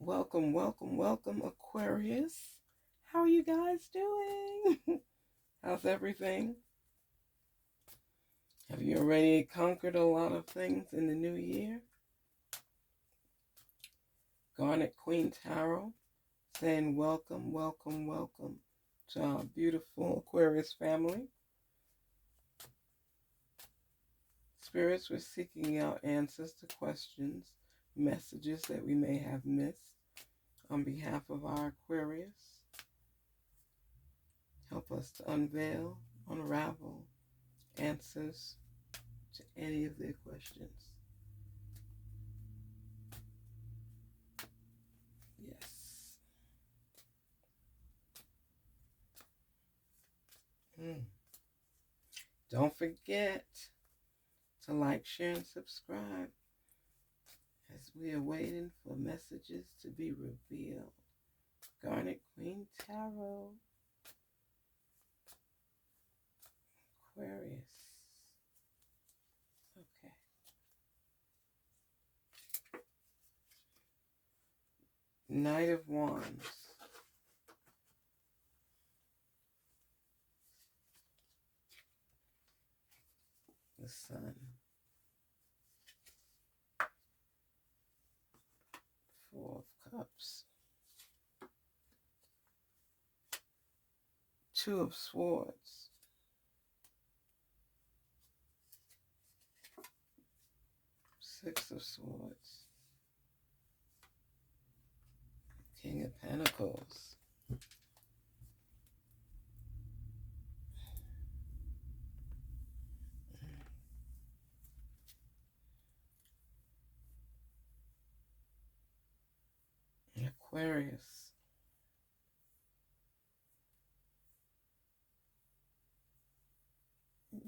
Welcome, welcome, welcome, Aquarius. How are you guys doing? How's everything? Have you already conquered a lot of things in the new year? Garnetqueentarot saying welcome, welcome, welcome to our beautiful Aquarius family. Spirits, we're seeking out answers to questions, messages that we may have missed on behalf of our Aquarius. Help us to unveil, unravel answers to any of their questions. Yes. Don't forget to like, share, and subscribe as we are waiting for messages to be revealed. Garnet Queen Tarot, Aquarius. Okay. Knight of Wands. The Sun. Four of Cups. Two of Swords. Six of Swords. King of Pentacles. Aquarius.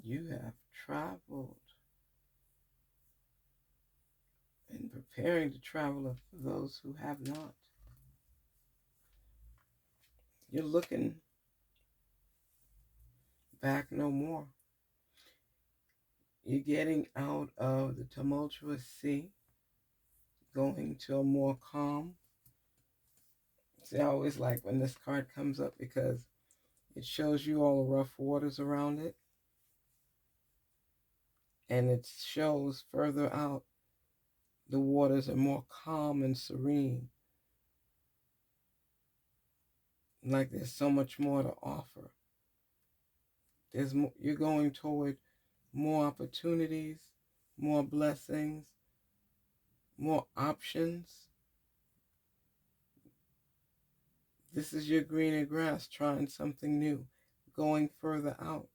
You have traveled and preparing to travel for those who have not. You're looking back no more. You're getting out of the tumultuous sea, going to a more calm. See, I always like when this card comes up because it shows you all the rough waters around it. And it shows further out the waters are more calm and serene. Like there's so much more to offer. You're going toward more opportunities, more blessings, more options. This is your greener grass, trying something new, going further out.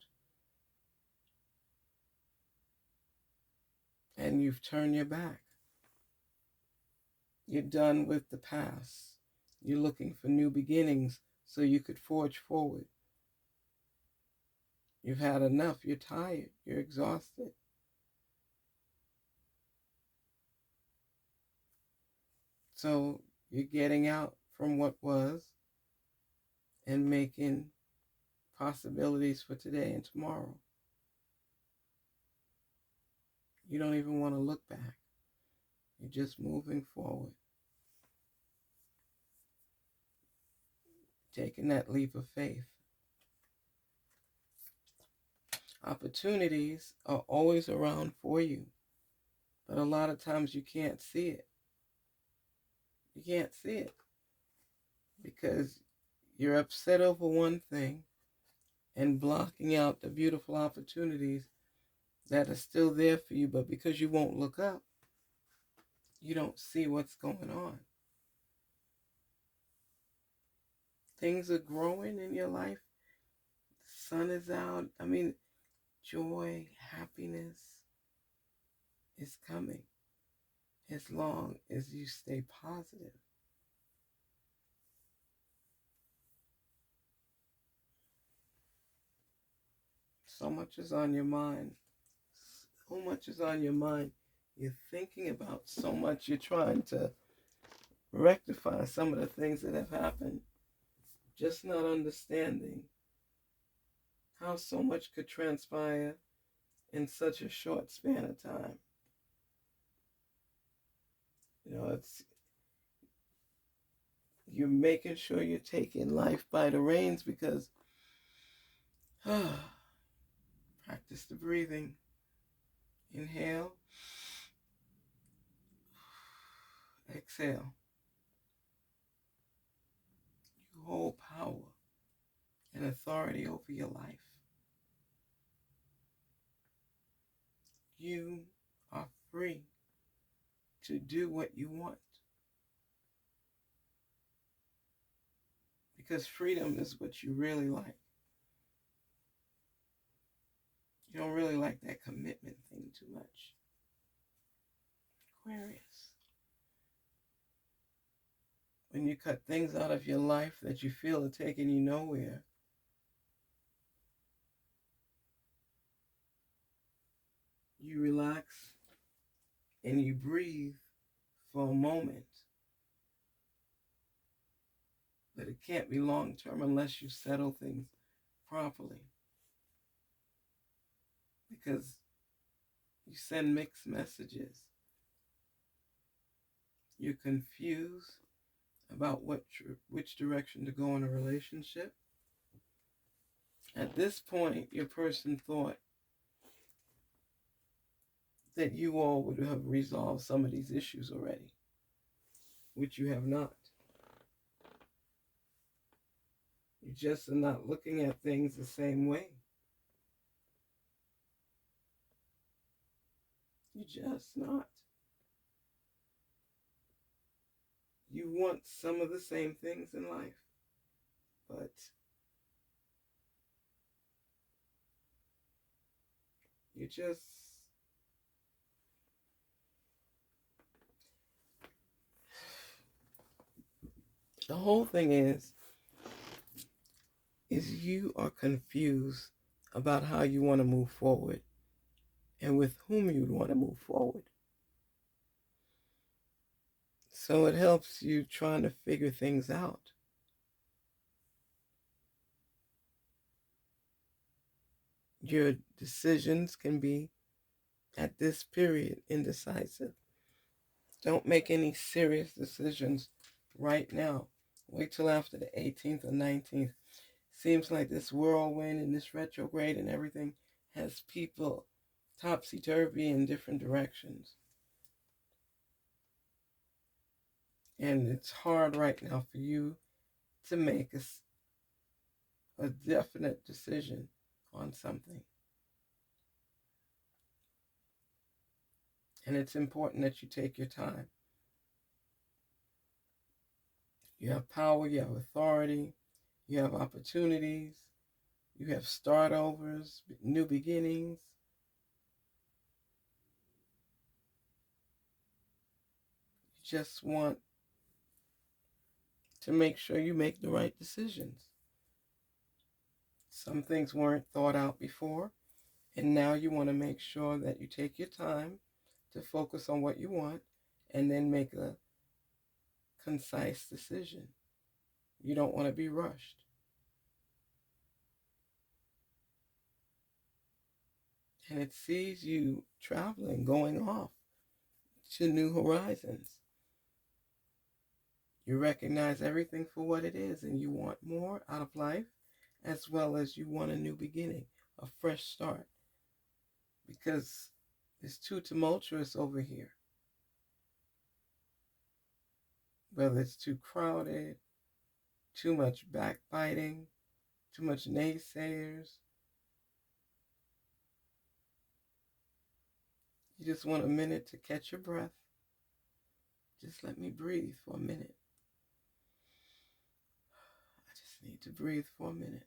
And you've turned your back. You're done with the past. You're looking for new beginnings so you could forge forward. You've had enough. You're tired. You're exhausted. So you're getting out from what was and making possibilities for today and tomorrow. You don't even want to look back. You're just moving forward. Taking that leap of faith. Opportunities are always around for you, but a lot of times you can't see it. You can't see it because you're upset over one thing and blocking out the beautiful opportunities that are still there for you, but because you won't look up, you don't see what's going on. Things are growing in your life. The sun is out. Joy, happiness is coming as long as you stay positive. So much is on your mind. So much is on your mind. You're thinking about so much. You're trying to rectify some of the things that have happened. Just not understanding how so much could transpire in such a short span of time. you're making sure you're taking life by the reins, because practice the breathing. Inhale, exhale. You hold power and authority over your life. You are free to do what you want, because freedom is what you really like. You don't really like that commitment thing too much. Aquarius. When you cut things out of your life that you feel are taking you nowhere, you relax and you breathe for a moment. But it can't be long term unless you settle things properly, because you send mixed messages. You're confused about which direction to go in a relationship. At this point, your person thought that you all would have resolved some of these issues already, which you have not. You just are not looking at things the same way. You just not. You want some of the same things in life, but you just, the whole thing is you are confused about how you want to move forward and with whom you'd want to move forward. So it helps you trying to figure things out. Your decisions can be, at this period, indecisive. Don't make any serious decisions right now. Wait till after the 18th or 19th. Seems like this whirlwind and this retrograde and everything has people topsy-turvy in different directions. And it's hard right now for you to make a definite decision on something. And it's important that you take your time. You have power, you have authority, you have opportunities, you have start overs, new beginnings. You just want to make sure you make the right decisions. Some things weren't thought out before, and now you want to make sure that you take your time to focus on what you want and then make a concise decision. You don't want to be rushed. And it sees you traveling, going off to new horizons. You recognize everything for what it is, and you want more out of life, as well as you want a new beginning, a fresh start. Because it's too tumultuous over here. Whether it's too crowded, too much backbiting, too much naysayers. You just want a minute to catch your breath. Just let me breathe for a minute. I just need to breathe for a minute.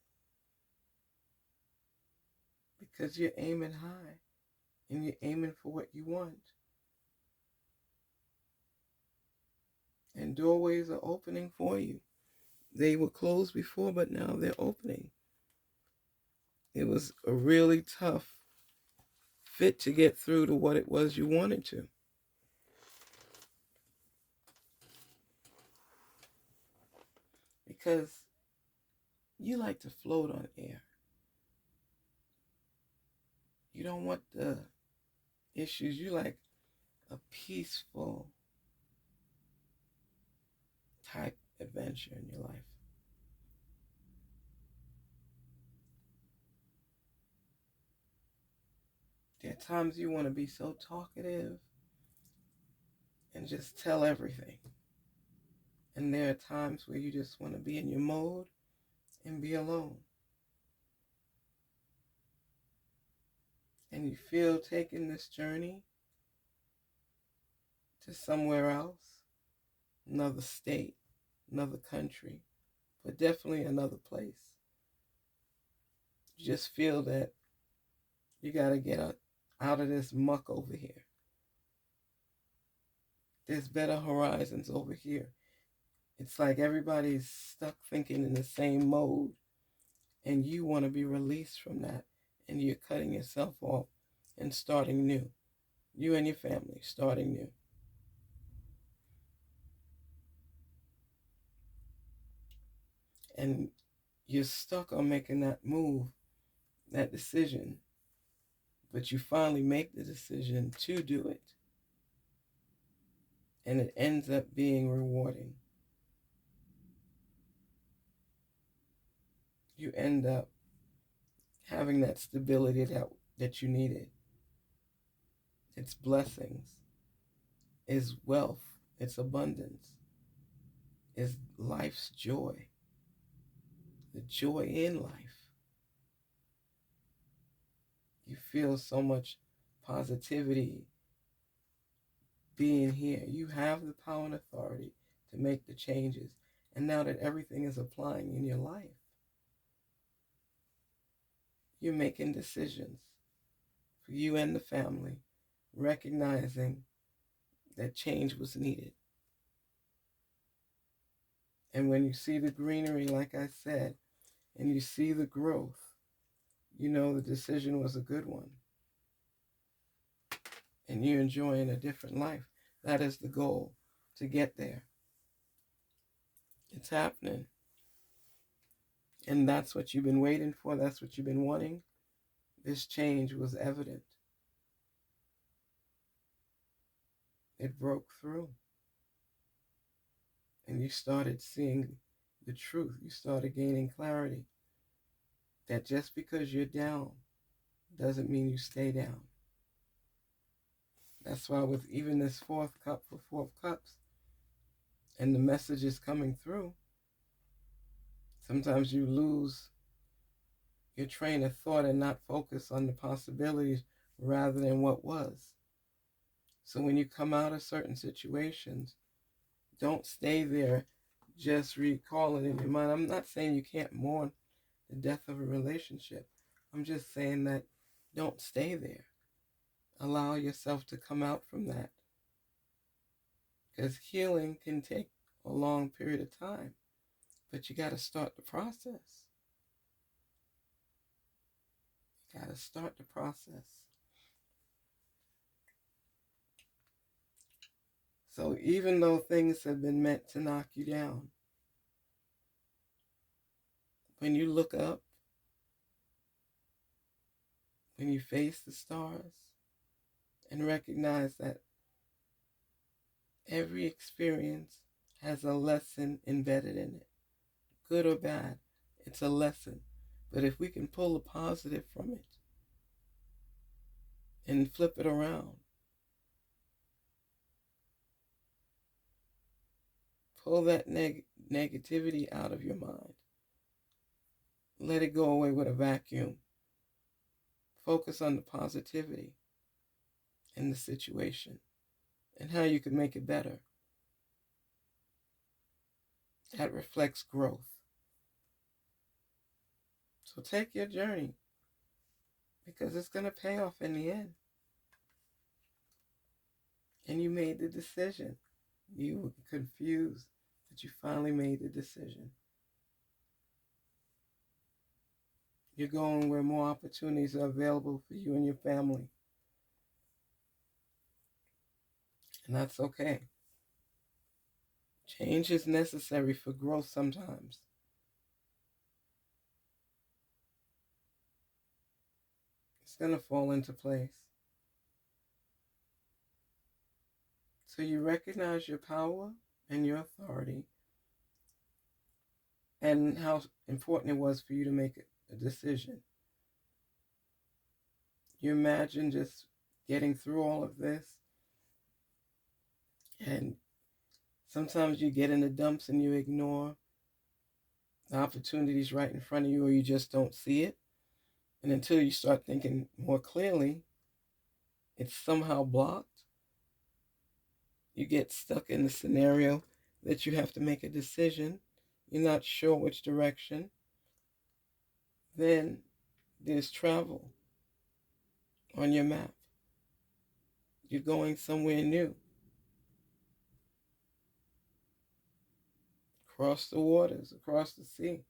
Because you're aiming high and you're aiming for what you want. And doorways are opening for you. They were closed before, but now they're opening. It was a really tough fit to get through to what it was you wanted to. Because you like to float on air. You don't want the issues. You like a peaceful type adventure in your life. There are times you want to be so talkative and just tell everything. And there are times where you just want to be in your mode and be alone. And you feel taking this journey to somewhere else, another state, another country, but definitely another place. You just feel that you got to get out of this muck over here. There's better horizons over here. It's like everybody's stuck thinking in the same mode, and you want to be released from that, and you're cutting yourself off and starting new. You and your family starting new. And you're stuck on making that move, that decision, but you finally make the decision to do it. And it ends up being rewarding. You end up having that stability that you needed. It's blessings, it's wealth, it's abundance, it's life's joy, the joy in life. You feel so much positivity being here. You have the power and authority to make the changes. And now that everything is applying in your life, you're making decisions for you and the family, recognizing that change was needed. And when you see the greenery, like I said, and you see the growth, you know the decision was a good one. And you're enjoying a different life. That is the goal, to get there. It's happening. And that's what you've been waiting for. That's what you've been wanting. This change was evident. It broke through. And you started seeing the truth. You started gaining clarity that just because you're down doesn't mean you stay down. That's why with even this fourth cup for Four of Cups and the messages coming through, sometimes you lose your train of thought and not focus on the possibilities rather than what was. So when you come out of certain situations, don't stay there just recalling in your mind. I'm not saying you can't mourn the death of a relationship. I'm just saying that don't stay there. Allow yourself to come out from that. Because healing can take a long period of time. But you got to start the process. You got to start the process. So even though things have been meant to knock you down, when you look up, when you face the stars, and recognize that every experience has a lesson embedded in it, good or bad, it's a lesson. But if we can pull the positive from it and flip it around, pull that negativity out of your mind, let it go away with a vacuum, focus on the positivity in the situation and how you can make it better. That reflects growth. So take your journey, because it's going to pay off in the end. And you made the decision. You were confused, but you finally made the decision. You're going where more opportunities are available for you and your family. And that's okay. Change is necessary for growth sometimes. It's going to fall into place. So you recognize your power and your authority and how important it was for you to make a decision. You imagine just getting through all of this, and sometimes you get in the dumps and you ignore the opportunities right in front of you, or you just don't see it. And until you start thinking more clearly, it's somehow blocked. You get stuck in the scenario that you have to make a decision. You're not sure which direction. Then there's travel on your map. You're going somewhere new, across the waters, across the sea.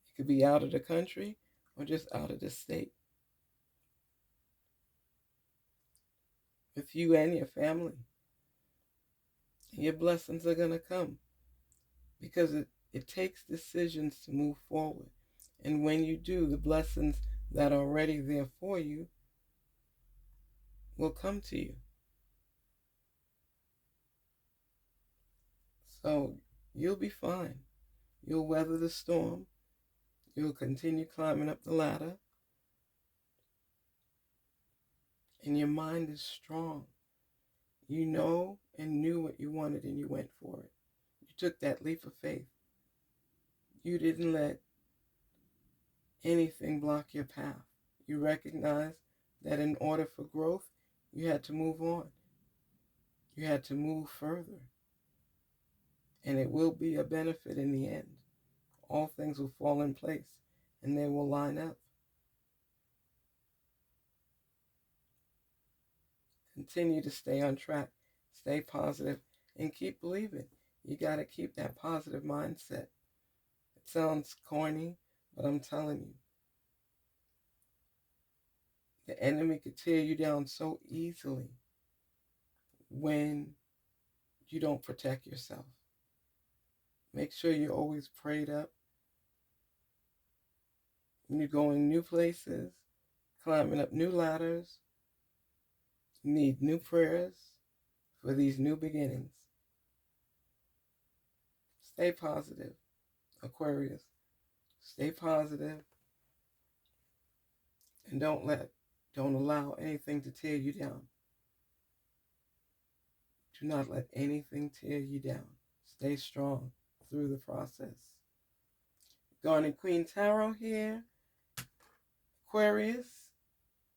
It could be out of the country or just out of the state, with you and your family. And your blessings are going to come because it takes decisions to move forward. And when you do, the blessings that are already there for you will come to you. So you'll be fine. You'll weather the storm. You'll continue climbing up the ladder. And your mind is strong. You know and knew what you wanted and you went for it. You took that leap of faith. You didn't let anything block your path. You recognized that in order for growth, you had to move on. You had to move further. And it will be a benefit in the end. All things will fall in place and they will line up. Continue to stay on track, stay positive, and keep believing. You got to keep that positive mindset. It sounds corny, but I'm telling you, the enemy could tear you down so easily when you don't protect yourself. Make sure you're always prayed up. When you're going new places, climbing up new ladders, you need new prayers for these new beginnings. Stay positive, Aquarius. Stay positive and don't allow anything to tear you down. Do not let anything tear you down. Stay strong through the process. Garnetqueentarot here. Aquarius,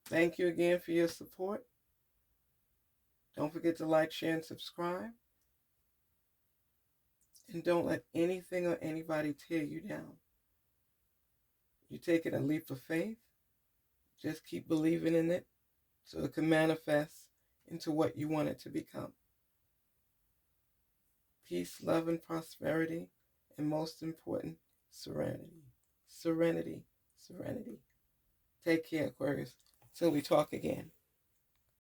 thank you again for your support. Don't forget to like, share, and subscribe. And don't let anything or anybody tear you down. You're taking a leap of faith. Just keep believing in it so it can manifest into what you want it to become. Peace, love, and prosperity, and most important, serenity. Serenity, serenity. Take care, Aquarius. Till we talk again.